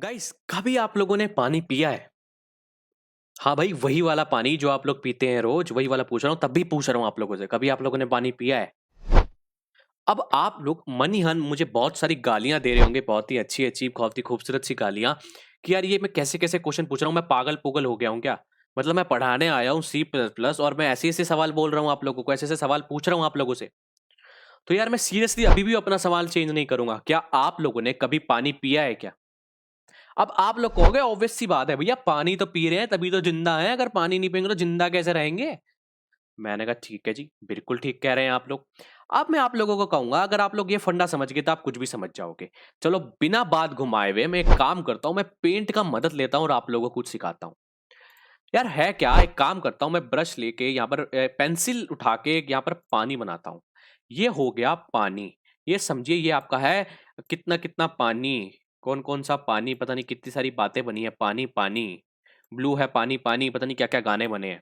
Guys, कभी आप लोगों ने पानी पिया है? हाँ भाई, वही वाला पानी जो आप लोग पीते हैं रोज, वही वाला पूछ रहा हूँ, तब भी पूछ रहा हूँ आप लोगों से, कभी आप लोगों ने पानी पिया है? अब आप लोग मन ही मन मुझे बहुत सारी गालियाँ दे रहे होंगे, बहुत ही अच्छी-अच्छी, बहुत ही खूबसूरत सी गालियाँ, कि यार ये मैं कैसे-कैसे क्वेश्चन पूछ रहा हूँ, मैं पागल-पुगल हो गया हूँ क्या? मतलब मैं पढ़ाने आया हूँ सी प्लस प्लस और मैं ऐसे-ऐसे सवाल बोल रहा हूँ आप लोगों को, ऐसे-ऐसे सवाल पूछ रहा हूँ आप लोगों से। तो यार मैं सीरियसली अभी भी अपना सवाल चेंज नहीं करूँगा। क्या आप लोगों ने कभी पानी पिया है क्या? अब आप लोग कहोगे ऑब्वियस सी बात है भैया, पानी तो पी रहे हैं तभी तो जिंदा हैं, अगर पानी नहीं पिएंगे तो जिंदा कैसे रहेंगे? मैंने कहा ठीक है जी, बिल्कुल ठीक कह रहे हैं आप लोग। अब मैं आप लोगों को कहूंगा, अगर आप लोग ये फंडा समझ गए तो आप कुछ भी समझ जाओगे। चलो बिना बात घुमाए हुए मैं एक काम करता हूँ, मैं पेंट का मदद लेता हूँ और आप लोगों को कुछ सिखाता हूँ। यार है क्या, एक काम करता हूँ, मैं ब्रश लेके यहाँ पर पेंसिल उठा के यहाँ पर पानी बनाता हूँ। ये हो गया पानी। ये समझिए ये आपका है कितना कितना पानी, कौन कौन सा पानी, पता नहीं कितनी सारी बातें बनी है, पानी पानी, ब्लू है पानी पानी, पता नहीं क्या क्या गाने बने हैं।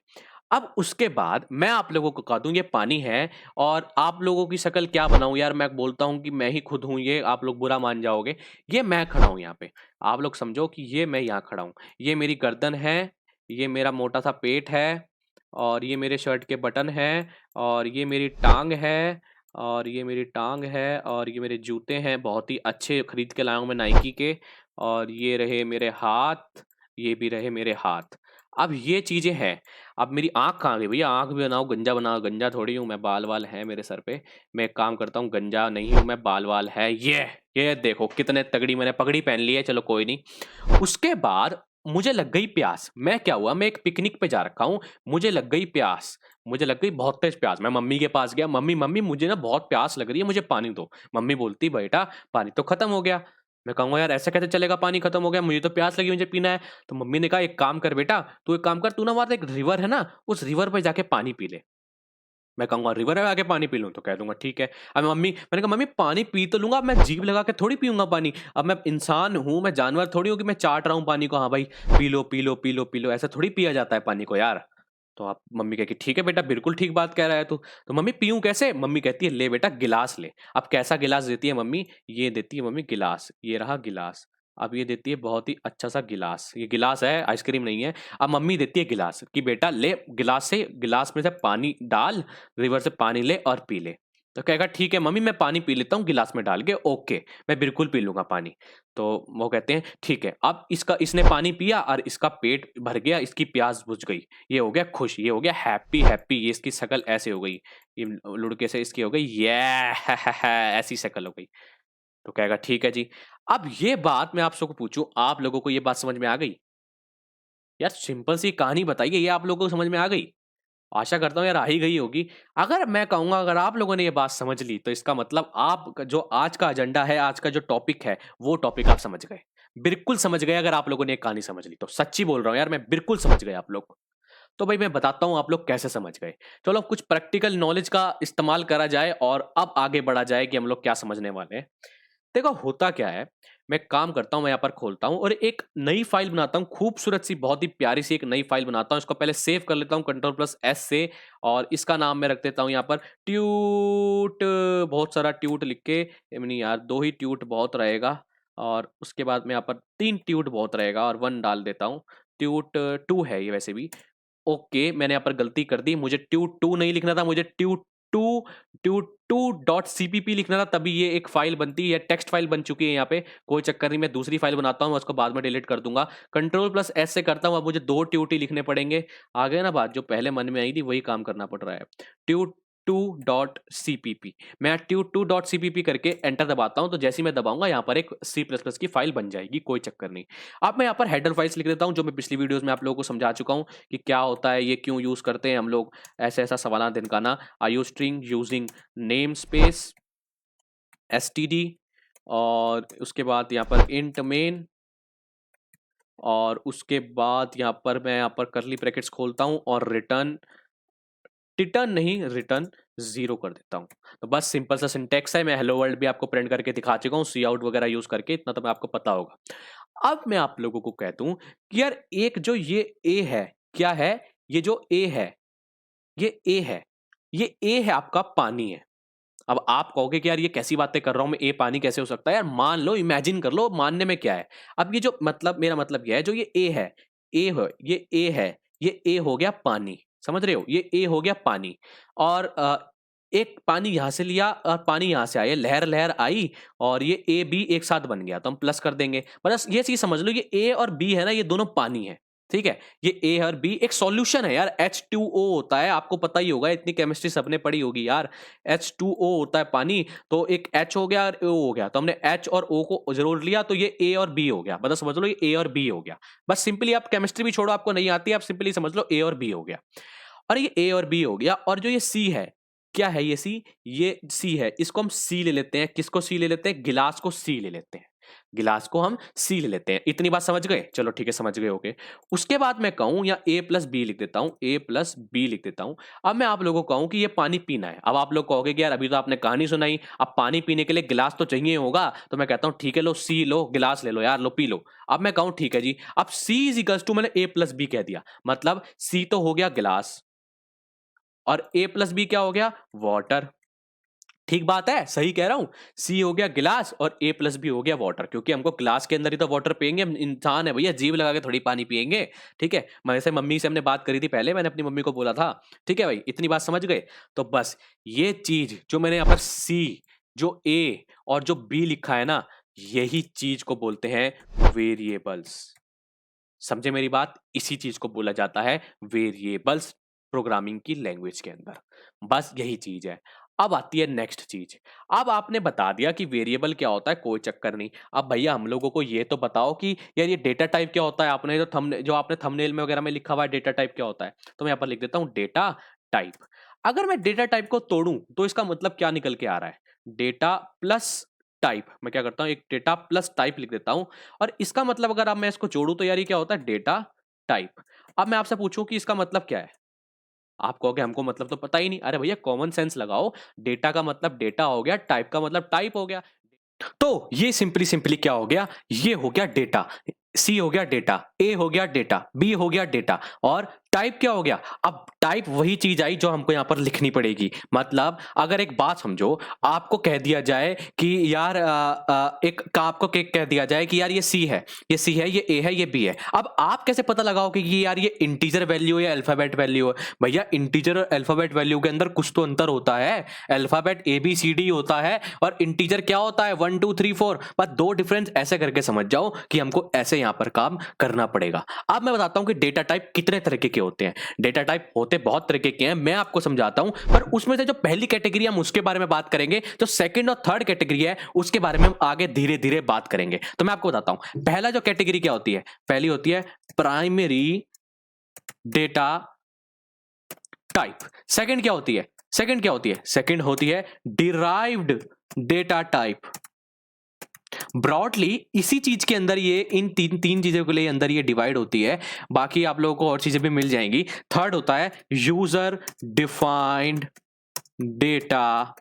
अब उसके बाद मैं आप लोगों को कह दूं ये पानी है, और आप लोगों की शक्ल क्या बनाऊं यार, मैं बोलता हूं कि मैं ही खुद हूं, ये आप लोग बुरा मान जाओगे। ये मैं खड़ा हूं यहाँ पे, आप लोग समझो कि ये मैं यहाँ खड़ा हूं। ये मेरी गर्दन है, ये मेरा मोटा सा पेट है, और ये मेरे शर्ट के बटन हैं, और ये मेरी टांग है, और ये मेरी टांग है, और ये मेरे जूते हैं, बहुत ही अच्छे खरीद के लाया हूँ मैं नाइकी के। और ये रहे मेरे हाथ, ये भी रहे मेरे हाथ। अब ये चीज़ें हैं। अब मेरी आँख कहाँ गई भैया, आँख भी बनाओ, गंजा बनाओ, गंजा थोड़ी हूँ मैं, बाल वाल हैं मेरे सर पे। मैं एक काम करता हूँ, गंजा नहीं हूँ मैं, बाल वाल है। ये देखो कितने तगड़ी मैंने पगड़ी पहन ली है, चलो कोई नहीं। उसके बाद मुझे लग गई प्यास। मैं क्या हुआ, मैं एक पिकनिक पे जा रखा हूँ, मुझे लग गई प्यास, मुझे लग गई बहुत तेज प्यास। मैं मम्मी के पास गया, मम्मी मम्मी मुझे ना बहुत प्यास लग रही है, मुझे पानी दो। मम्मी बोलती बेटा पानी तो खत्म हो गया। मैं कहूँगा यार ऐसे कैसे चलेगा, पानी खत्म हो गया, मुझे तो प्यास लगी, मुझे पीना है। तो मम्मी ने कहा एक काम कर बेटा, तू एक काम कर, तू ना वहाँ एक रिवर है ना, उस रिवर पे जाके पानी पी ले। मैं कहूँगा रिवर में आके पानी पी लूँ? तो कह दूँगा ठीक है। अब मम्मी, मैंने कहा मम्मी पानी पी तो लूँगा, अब मैं जीभ लगा के थोड़ी पीऊँगा पानी। अब मैं इंसान हूँ, मैं जानवर थोड़ी हूँ कि मैं चाट रहा हूँ पानी को, हाँ भाई P low, P low, P low, P low, ऐसा थोड़ी पिया जाता है पानी को यार। तो आप मम्मी कहेगी ठीक है बेटा, बिल्कुल ठीक बात कह रहा है तू। तो मम्मी पीऊँ कैसे? मम्मी कहती है ले बेटा गिलास ले। अब कैसा गिलास देती है मम्मी? ये देती है मम्मी गिलास, ये रहा गिलास। अब ये देती है बहुत ही अच्छा सा गिलास, ये गिलास है, आइसक्रीम नहीं है। अब मम्मी देती है गिलास कि बेटा ले, गिलास से, गिलास में से पानी डाल, रिवर से पानी ले और पी ले। तो कहेगा ठीक है मम्मी, मैं पानी पी लेता हूँ गिलास में डाल के, ओके, मैं बिल्कुल पी लूँगा पानी। तो वो कहते हैं ठीक है, अब इसका, इसने पानी पिया और इसका पेट भर गया, इसकी प्यास बुझ गई। ये हो गया खुश, ये हो गया हैप्पी हैप्पी, ये इसकी शक्ल ऐसे हो गई। ये लुढ़के से इसकी हो गई ये ऐसी शक्ल हो गई। तो कहेगा ठीक है जी। अब ये बात मैं आप सबको पूछूँ, आप लोगों को ये बात समझ में आ गई? यार सिंपल सी कहानी बताइए, ये आप लोगों को समझ में आ गई? आशा करता हूँ यार आ ही गई होगी। अगर मैं कहूँगा, अगर आप लोगों ने ये बात समझ ली, तो इसका मतलब आप जो आज का एजेंडा है, आज का जो टॉपिक है, वो टॉपिक आप समझ गए। बिल्कुल समझ गए, अगर आप लोगों ने ये कहानी समझ ली तो। सच्ची बोल रहा हूँ यार, मैं बिल्कुल समझ गए आप लोग। तो भाई मैं बताता हूँ आप लोग कैसे समझ गए। चलो अब कुछ प्रैक्टिकल नॉलेज का इस्तेमाल करा जाए और अब आगे बढ़ा जाए कि हम लोग क्या समझने वाले हैं। देखो होता क्या है, मैं एक काम करता हूँ, मैं यहाँ पर खोलता हूँ और एक नई फाइल बनाता हूँ, खूबसूरत सी, बहुत ही प्यारी सी एक नई फाइल बनाता हूँ। इसको पहले सेव कर लेता हूँ कंट्रोल प्लस एस से, और इसका नाम मैं रख देता हूँ यहाँ पर ट्यूट। बहुत सारा ट्यूट लिख के, नहीं यार 2 ही ट्यूट बहुत रहेगा, और उसके बाद में यहाँ पर 3 ट्यूट बहुत रहेगा और 1 डाल देता हूँ। ट्यूट 2 है ये वैसे भी। ओके, मैंने यहाँ पर गलती कर दी, मुझे ट्यूट 2 नहीं लिखना था, मुझे टू ट्यूट 2 डॉट सीपीपी लिखना था, तभी ये एक फाइल बनती है, टेक्स्ट फाइल बन चुकी है यहाँ पे। कोई चक्कर नहीं, मैं दूसरी फाइल बनाता हूँ, मैं उसको बाद में डिलीट कर दूंगा। कंट्रोल प्लस एस से करता हूँ, अब मुझे 2 ट्यूटी लिखने पड़ेंगे। आ गया ना बात, जो पहले मन में आई थी वही काम करना पड़ रहा है। ट्यूट 2 डॉट सीपीपी, मैं ट्यूट 2 डॉट सीपीपी करके एंटर दबाता हूँ, तो जैसे ही मैं दबाऊंगा यहाँ पर एक सी प्लस प्लस की फाइल बन जाएगी, कोई चक्कर नहीं। अब मैं यहाँ पर हेडर फाइल्स लिख देता हूँ, जो मैं पिछली वीडियोस में आप लोगों को समझा चुका हूँ कि क्या होता है, ये क्यों यूज करते हैं हम लोग, ऐसे ऐसा सवाल दिन का ना। I you string using name space STD, और उसके बाद यहाँ पर इंट मेन, और उसके बाद यहाँ पर मैं यहाँ पर करली ब्रैकेट्स खोलता हूँ और रिटर्न, रिटर्न नहीं, रिटर्न जीरो कर देता हूँ। तो बस सिंपल सा सिंटेक्स है, मैं हेलो वर्ल्ड भी आपको प्रिंट करके दिखा चुका हूँ, सी आउट वगैरह यूज करके, इतना तो मैं आपको पता होगा। अब मैं आप लोगों को कहता हूँ कि यार एक जो ये ए है, क्या है, ये जो ए है, ये ए है, ये ए है आपका पानी है। अब आप कहोगे कि यार ये कैसी बातें कर रहा हूँ मैं, ए पानी कैसे हो सकता है? यार मान लो, इमेजिन कर लो, मानने में क्या है? अब ये जो मतलब मेरा मतलब ये है, जो ये ए है, ए है, ये ए है, ये ए हो गया पानी, समझ रहे हो? ये ए हो गया पानी और एक पानी यहाँ से लिया और पानी यहाँ से आया, लहर-लहर आई और ये ए, बी एक साथ बन गया, तो हम प्लस कर देंगे। बस ये चीज़ समझ लो, ये ए और बी है ना, ये दोनों पानी है, ठीक है? ये ए और बी एक सॉल्यूशन है यार, H2O होता है, आपको पता ही होगा, इतनी केमिस्ट्री सबने पढ़ी होगी यार। H2O होता है पानी, तो एक H हो गया और O हो गया, तो हमने H और O को जोड़ लिया, तो ये A और B हो गया। मतलब समझ लो ये A और B हो गया। बस सिंपली आप केमिस्ट्री भी छोड़ो, आपको नहीं आती है, आप सिंपली समझ लो A और B हो गया। और ये A और B हो गया, और जो ये C है, क्या है ये C? ये C है, इसको हम C ले लेते हैं। किसको C ले लेते हैं? गिलास को C ले लेते हैं। गिलास को हम C ले लेते हैं। इतनी बात समझ गए? चलो ठीक है, समझ गए होगे। उसके बाद मैं कहूँ या A प्लस B लिख देता हूँ, A प्लस B लिख देता हूँ। अब मैं आप लोगों को कहूँ कि ये पानी पीना है। अब आप लोग कहोगे कि यार अभी तो आपने कहानी सुनाई, अब पानी पीने के लिए गिलास तो चाहिए होगा, तो मैं कहता हूँ ठीक है, लो C लो, गिलास ले लो यार, लो पी लो। अब मैं कहूँ ठीक है जी, अब C इज इक्वल्स टू, मैंने A प्लस B कह दिया, मतलब C तो हो गया गिलास और A प्लस B क्या हो गया? वाटर। ठीक बात है, सही कह रहा हूं? सी हो गया गिलास और ए प्लस बी हो गया वाटर, क्योंकि हमको गिलास के अंदर ही तो वाटर पियेंगे, हम इंसान है भैया, जीभ लगा के थोड़ी पानी पियेंगे। ठीक है, वैसे मम्मी से हमने बात करी थी पहले, मैंने अपनी मम्मी को बोला था। ठीक है भाई, इतनी बात समझ गए? तो बस ये चीज जो मैंने यहाँ पर सी, जो ए और जो बी लिखा है ना, यही चीज को बोलते हैं वेरिएबल्स। समझे मेरी बात? इसी चीज को बोला जाता है वेरिएबल्स प्रोग्रामिंग की लैंग्वेज के अंदर। बस यही चीज है। अब आती है नेक्स्ट चीज। अब आपने बता दिया कि वेरिएबल क्या होता है, कोई चक्कर नहीं। अब भैया हम लोगों को ये तो बताओ कि यार ये डेटा टाइप क्या होता है। आपने जो आपने थंबनेल में वगैरह में लिखा हुआ है डेटा टाइप क्या होता है, तो मैं यहाँ पर लिख देता हूँ डेटा टाइप। अगर मैं डेटा टाइप को तोड़ूं तो इसका मतलब क्या निकल के आ रहा है? Data plus type. मैं क्या करता हूँ, एक डेटा प्लस टाइप लिख देता हूँ, और इसका मतलब अगर अब मैं इसको जोड़ूं तो यार ये क्या होता है? Data type. अब मैं आपसे पूछूं कि इसका मतलब क्या है? आप कहोगे हमको मतलब तो पता ही नहीं। अरे भैया कॉमन सेंस लगाओ, डेटा का मतलब डेटा हो गया, टाइप का मतलब टाइप हो गया। तो ये सिंपली सिंपली क्या हो गया? ये हो गया डेटा। सी हो गया डेटा, ए हो गया डेटा, बी हो गया डेटा, और टाइप क्या हो गया? अब टाइप वही चीज आई जो हमको यहां पर लिखनी पड़ेगी। मतलब अगर एक बात समझो, आपको कह दिया जाए कि यार आपको कह दिया जाए कि यार ये सी है, ये सी है, ये ए है, ये बी है। अब आप कैसे पता लगाओगे कि यार ये इंटीजर वैल्यू है या अल्फाबेट वैल्यू है? भैया इंटीजर और अल्फाबेट वैल्यू के अंदर कुछ तो अंतर होता है। Alphabet A B C D होता है और इंटीजर क्या होता है? 1 2 3 4। बस दो डिफरेंस ऐसे करके समझ जाओ कि हमको ऐसे यहां पर काम करना पड़ेगा। अब मैं बताता हूं कि डेटा टाइप कितने तरीके के होते हैं। डेटा टाइप होते बहुत तरीके के हैं, मैं आपको समझाता हूं, पर उसमें से जो पहली कैटेगरी हम उसके बारे में बात करेंगे, जो सेकंड और थर्ड कैटेगरी है उसके बारे में हम आगे धीरे धीरे बात करेंगे। तो मैं आपको बताता हूं, पहला जो कैटेगरी क्या होती है? पहली होती है प्राइमरी डेटा टाइप। सेकंड क्या होती है? सेकंड होती है डिराइव्ड डेटा टाइप। ब्रॉडली इसी चीज के अंदर ये इन तीन तीन चीजों के लिए अंदर ये डिवाइड होती है। बाकी आप लोगों को और चीजें भी मिल जाएंगी। थर्ड होता है यूजर डिफाइंड डेटा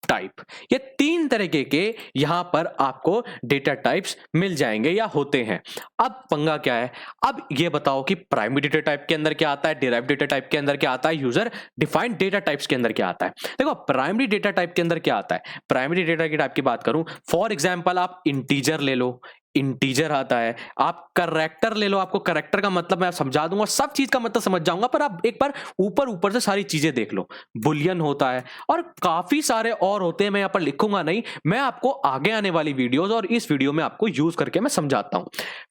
टाइप। ये तीन तरीके के यहां पर आपको डेटा टाइप्स मिल जाएंगे या होते हैं। अब पंगा क्या है? अब ये बताओ कि प्राइमरी डेटा टाइप के अंदर क्या आता है, डिराइव्ड डेटा टाइप के अंदर क्या आता है, यूजर डिफाइंड डेटा टाइप्स के अंदर क्या आता है। देखो प्राइमरी डेटा टाइप के अंदर क्या आता है। प्राइमरी डेटा की टाइप की बात करूं, फॉर एग्जाम्पल आप इंटीजर ले लो, इंटीजर आता है। आप करेक्टर ले लो, आपको करेक्टर का मतलब मैं समझा दूंगा, सब चीज का मतलब समझ जाऊंगा, पर आप एक बार ऊपर ऊपर से सारी चीजें देख लो। बुलियन होता है और काफी सारे और होते हैं, मैं यहां पर लिखूंगा नहीं, मैं आपको आगे आने वाली वीडियोस और इस वीडियो में आपको यूज करके मैं समझाता हूं।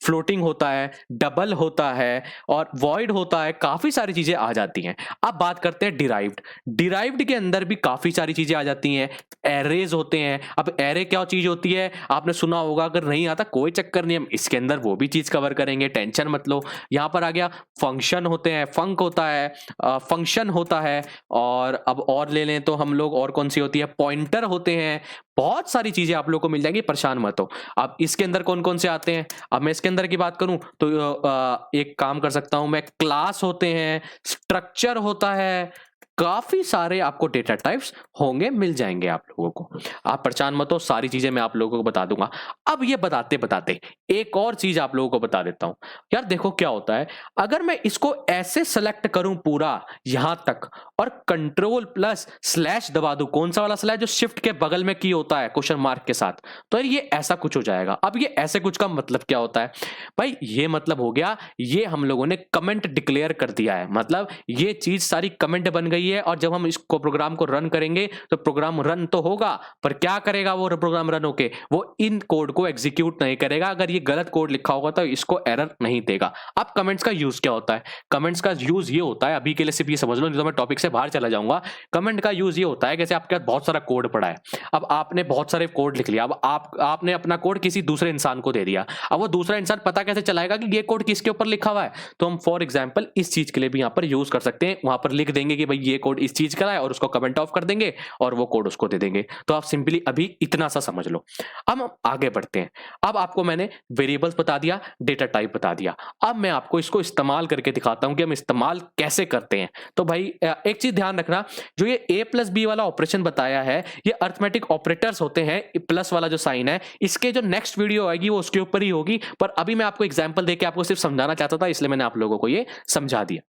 फ्लोटिंग होता है, डबल होता है और वॉइड होता है, काफी सारी चीजें आ जाती हैं। अब बात करते हैं डिराइव्ड। डिराइव्ड के अंदर भी काफी सारी चीजें आ जाती हैं। एरेज होते हैं। अब एरे क्या चीज होती है आपने सुना होगा, अगर नहीं आता कोई चक्कर नहीं, हम इसके अंदर वो भी चीज कवर करेंगे, टेंशन मत लो। यहां पर आ गया फंक्शन होते हैं, फंक होता है, फंक्शन होता है, और अब और ले लें तो हम लोग और कौन सी होती है, पॉइंटर होते हैं। बहुत सारी चीजें आप लोग को मिल जाएंगी, परेशान मत हो। अब इसके अंदर कौन कौन से आते हैं? अब मैं इसके अंदर की बात करूं तो एक काम कर सकता हूं मैं, क्लास होते हैं, स्ट्रक्चर होता है, काफी सारे आपको डेटा टाइप्स होंगे, मिल जाएंगे आप लोगों को। आप परेशान मत हो, सारी चीजें मैं आप लोगों को बता दूंगा। अब ये बताते बताते एक और चीज आप लोगों को बता देता हूं। यार देखो क्या होता है, अगर मैं इसको ऐसे सेलेक्ट करूं पूरा यहां तक और कंट्रोल प्लस स्लैश दबा दूं, कौन सा वाला स्लैश जो शिफ्ट के बगल में की होता है क्वेश्चन मार्क के साथ, तो यार ये ऐसा कुछ हो जाएगा। अब ये ऐसे कुछ का मतलब क्या होता है भाई, ये मतलब हो गया ये हम लोगों ने कमेंट डिक्लेयर कर दिया है, मतलब ये चीज सारी कमेंट बन गई है। और जब हम इसको प्रोग्राम को रन करेंगे तो प्रोग्राम रन तो होगा, पर क्या करेगा वो प्रोग्राम रन होके, वो इन कोड को एग्जीक्यूट नहीं करेगा। अगर ये गलत कोड लिखा होगा तो इसको एरर नहीं देगा। अब कमेंट्स का यूज क्या होता है, कमेंट्स का यूज ये होता है, अभी के लिए सिर्फ ये समझ लो, नहीं तो मैं टॉपिक से बाहर चला जाऊंगा। कमेंट का यूज ये होता है, जैसे आपके पास बहुत सारा कोड पड़ा है, अब आपने बहुत सारे कोड लिख लिया, अब आपने अपना कोड किसी दूसरे इंसान को दे दिया। अब वो दूसरा इंसान पता कैसे चलाएगा कि ये कोड किसके ऊपर लिखा हुआ है, तो हम फॉर एग्जांपल इस चीज के लिए भी यहां पर यूज कर सकते हैं। वहां पर लिख देंगे कि भाई ये कोड इस चीज का है और उसको कमेंट ऑफ कर देंगे और वो कोड उसको दे देंगे। तो आप सिंपली अभी इतना सा समझ लो। अब हम आगे बढ़ते हैं। अब आपको मैंने वेरिएबल्स बता दिया, डेटा टाइप बता दिया, अब मैं आपको इसको इस्तेमाल करके दिखाता हूं कि हम इस्तेमाल कैसे करते हैं। तो भाई एक चीज ध्यान रखना, जो ये a प्लस बी वाला ऑपरेशन बताया है, ये अर्थमेटिक ऑपरेटर्स होते हैं। प्लस वाला जो साइन है, इसके जो नेक्स्ट वीडियो आएगी वो उसके ऊपर ही होगी, पर अभी मैं आपको एग्जांपल देके आपको सिर्फ समझाना चाहता था, इसलिए मैंने आप लोगों को ये समझा दिया।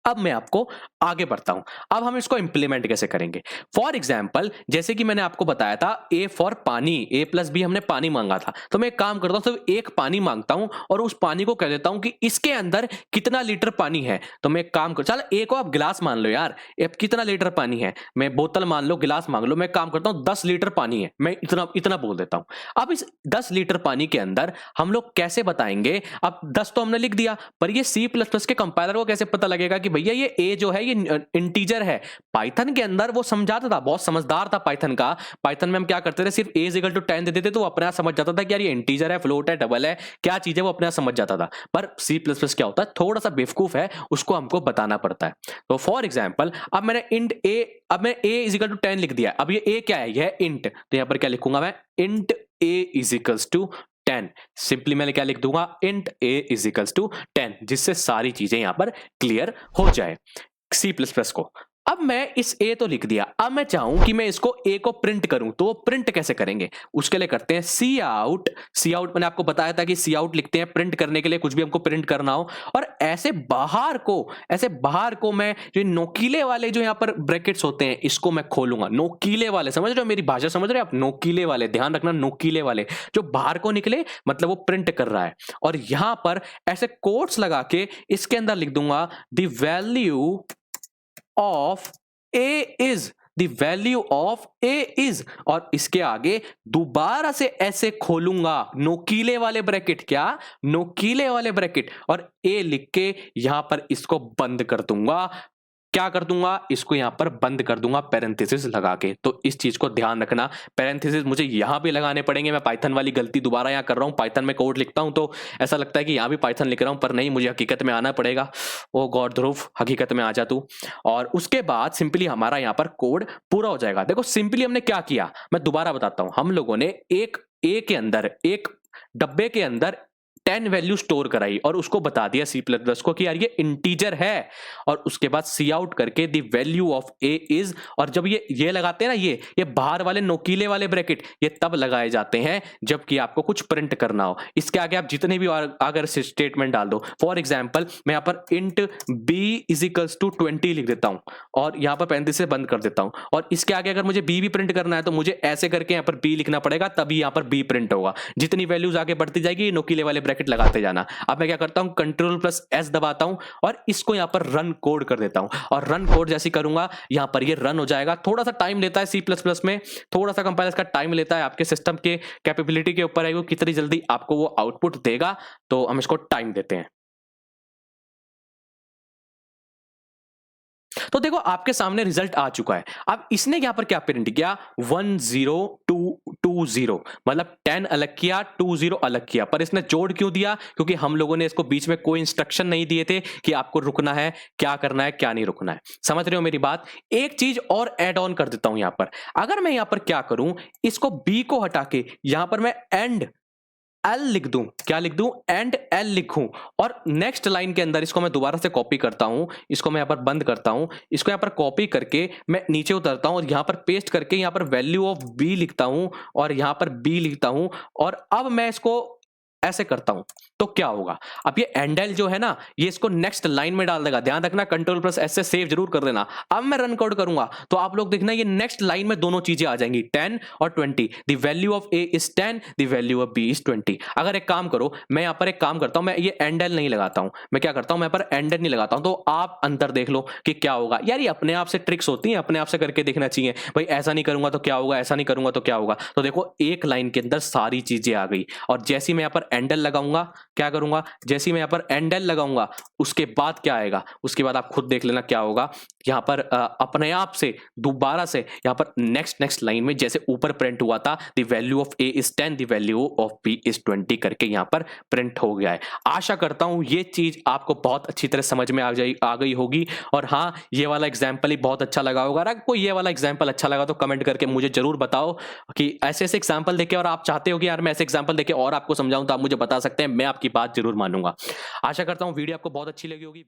अब मैं आपको आगे बढ़ता हूं, अब हम इसको इंप्लीमेंट कैसे करेंगे। फॉर एग्जाम्पल जैसे कि मैंने आपको बताया था ए फॉर पानी, ए प्लस बी हमने पानी मांगा था, तो मैं एक काम करता हूं, सिर्फ एक पानी मांगता हूं और उस पानी को कह देता हूं कि इसके अंदर कितना लीटर पानी है। तो मैं एक काम कर, चल ए को आप गिलास मान लो यार, अब कितना लीटर पानी है, मैं बोतल मान लो, गिलास मान लो, मैं काम करता हूं 10 लीटर पानी है, मैं इतना इतना बोल देता हूं। अब इस 10 लीटर पानी के अंदर हम लोग कैसे बताएंगे, अब 10 तो हमने लिख दिया, पर ये सी प्लस प्लस के कंपाइलर को कैसे पता लगेगा कि भैया ये ए जो है ये इंटीजर है। पाइथन के अंदर वो समझाता था, बहुत समझदार था पाइथन का। पाइथन में हम क्या करते थे, सिर्फ a इज इक्वल टू 10 दे देते तो वो अपने आप समझ जाता था कि यार ये इंटीजर है, फ्लोट है, डबल है, क्या चीज है, वो अपने आप समझ जाता था। पर सी प्लस प्लस क्या होता है, थोड़ा सा बेवकूफ है, उसको हमको बताना पड़ता है। तो फॉर एग्जाम्पल अब मैंने इंट ए, अब मैं a इज इक्वल टू 10 लिख दिया, अब ये a क्या है, यह इंट, तो यहां पर क्या लिखूंगा मैं, int a is equals to 10। Simply मैंने क्या लिख दूंगा, int a is equals to 10, जिससे सारी चीजें यहां पर क्लियर हो जाए सी प्लस प्लस को। अब मैं इस ए तो लिख दिया, अब मैं चाहूं कि मैं इसको ए को प्रिंट करूं, तो वो प्रिंट कैसे करेंगे, उसके लिए करते हैं सी आउट। सी आउट मैंने आपको बताया था कि सी आउट लिखते हैं प्रिंट करने के लिए, कुछ भी हमको प्रिंट करना हो। और ऐसे बाहर को मैं जो नोकीले वाले जो यहां पर ब्रैकेट्स होते हैं, इसको मैं खोलूंगा, नोकीले वाले, समझ रहे हो मेरी भाषा, समझ रहे हो आप, नोकीले वाले, ध्यान रखना, नोकीले वाले जो बाहर को निकले, मतलब वो प्रिंट कर रहा है। और यहां पर ऐसे कोट्स लगा के इसके अंदर लिख दूंगा the value of A is, the value of A is, और इसके आगे दोबारा से ऐसे खोलूंगा नोकीले वाले ब्रैकेट, क्या, नोकीले वाले ब्रैकेट, और ए लिख के यहां पर इसको बंद कर दूंगा। क्या कर दूंगा, इसको यहां पर बंद कर दूंगा पैरेंथेसिस लगा के। तो इस चीज को ध्यान रखना, पैरेंथेसिस मुझे यहां भी लगाने पड़ेंगे। मैं पाइथन वाली गलती दोबारा यहां कर रहा हूं, पाइथन में कोड लिखता हूं तो ऐसा लगता है कि यहां भी पाइथन लिख रहा हूं, पर नहीं, मुझे हकीकत में आना पड़ेगा। ओ गॉड ध्रुव, हकीकत में आ जा तू। और उसके बाद सिंपली हमारा यहां पर कोड पूरा हो जाएगा। देखो सिंपली हमने क्या किया, मैं दोबारा बताता हूं, हम लोगों ने एक ए के अंदर, एक डब्बे के अंदर 10 वैल्यू स्टोर कराई और उसको बता दिया सी प्लस प्लस को कि यार ये इंटीजर है, और उसके बाद सी आउट करके the value of A is, और जब ये लगाते हैं ना, ये बाहर वाले नोकीले वाले ब्रैकेट, ये तब लगाए जाते हैं जबकि आपको कुछ प्रिंट करना हो। इसके आगे आप जितने भी अगर स्टेटमेंट डाल दो, फॉर एग्जाम्पल मैं यहां पर int B is equals to 20 लिख देता हूं और यहां पर पैरेंथेसिस से बंद कर देता हूं, और इसके आगे अगर मुझे बी भी प्रिंट करना है तो मुझे ऐसे करके यहां पर बी लिखना पड़ेगा, तभी यहां पर बी प्रिंट होगा। जितनी वैल्यूज आगे बढ़ती जाएगी नोकीले वाले ब्रैकेट लगाते जाना। अब मैं क्या करता हूं, कंट्रोल प्लस एस दबाता हूं और इसको यहां पर रन कोड कर देता हूं, और रन कोड जैसी करूंगा यहां पर ये रन हो जाएगा। थोड़ा सा टाइम लेता है, सी प्लस प्लस में थोड़ा सा कंपाइलर का टाइम लेता है, आपके सिस्टम के कैपेबिलिटी के ऊपर है वो कितनी जल्दी आपको वो आउटपुट देगा, तो हम इसको टाइम देते हैं। तो देखो आपके सामने रिजल्ट आ चुका है। अब इसने यहां पर क्या प्रिंट किया, 10220, मतलब 10 अलग किया, 20 अलग किया। पर इसने जोड़ क्यों दिया, क्योंकि हम लोगों ने इसको बीच में कोई इंस्ट्रक्शन नहीं दिए थे कि आपको रुकना है, क्या करना है, क्या नहीं रुकना है। समझ रहे हो मेरी बात। एक चीज और ऐड ऑन कर देता हूं यहां पर, अगर मैं यहां पर क्या करूं, इसको बी को हटा के यहां पर मैं एंड एल लिख दूं, क्या लिख दूं, एंड एल लिखूं, और नेक्स्ट लाइन के अंदर इसको मैं दोबारा से कॉपी करता हूं, इसको मैं यहां पर बंद करता हूं, इसको यहां पर कॉपी करके मैं नीचे उतरता हूं और यहां पर पेस्ट करके यहां पर वैल्यू ऑफ बी लिखता हूं और यहां पर बी लिखता हूं, और अब मैं इसको ऐसे करता हूं तो क्या होगा। अब ये एंडल जो है ना, ये इसको नेक्स्ट लाइन में डाल देगा। ध्यान रखना, कंट्रोल प्लस एस से सेव जरूर कर देना। अब मैं रन कोड करूंगा तो आप लोग देखना ये नेक्स्ट लाइन में दोनों चीजें आ जाएंगी, 10 और 20। The value of A is 10, the value of B is 20। अगर एक काम करो, मैं यहां पर एक काम करता हूं, मैं ये एंडल नहीं लगाता हूं, मैं क्या करता हूं, मैं पर एंडल नहीं लगाता हूं, तो आप अंतर देख लो कि क्या होगा। यार ये अपने आप से ट्रिक्स होती हैं, अपने आप से करके देखना चाहिए भाई, ऐसा नहीं करूंगा तो क्या होगा, ऐसा नहीं करूंगा तो क्या होगा। तो देखो एक लाइन के अंदर सारी चीजें आ गई, और जैसे ही मैं यहां पर एंडल लगाऊंगा, क्या करूंगा, जैसे ही मैं यहां पर एंडल लगाऊंगा उसके बाद क्या आएगा, उसके बाद आप खुद देख लेना क्या होगा। यहां पर अपने आप से दोबारा से यहां पर नेक्स्ट लाइन में जैसे ऊपर प्रिंट हुआ था, the value of A is 10, the value of B is 20 करके यहां पर प्रिंट हो गया है। आशा करता हूं ये चीज आपको बहुत अच्छी तरह समझ में आ गई होगी। और हाँ, ये वाला एग्जाम्पल ही बहुत अच्छा लगा होगा। अगर कोई ये वाला एग्जाम्पल अच्छा लगा तो कमेंट करके मुझे जरूर बताओ कि ऐसे ऐसे एग्जाम्पल देखे, और आप चाहते हो कि यार मैं ऐसे एग्जाम्पल देखे और आपको समझाऊं, तो आप मुझे बता सकते हैं, मैं आपकी बात जरूर मानूंगा। आशा करता हूं वीडियो आपको बहुत अच्छी लगी होगी।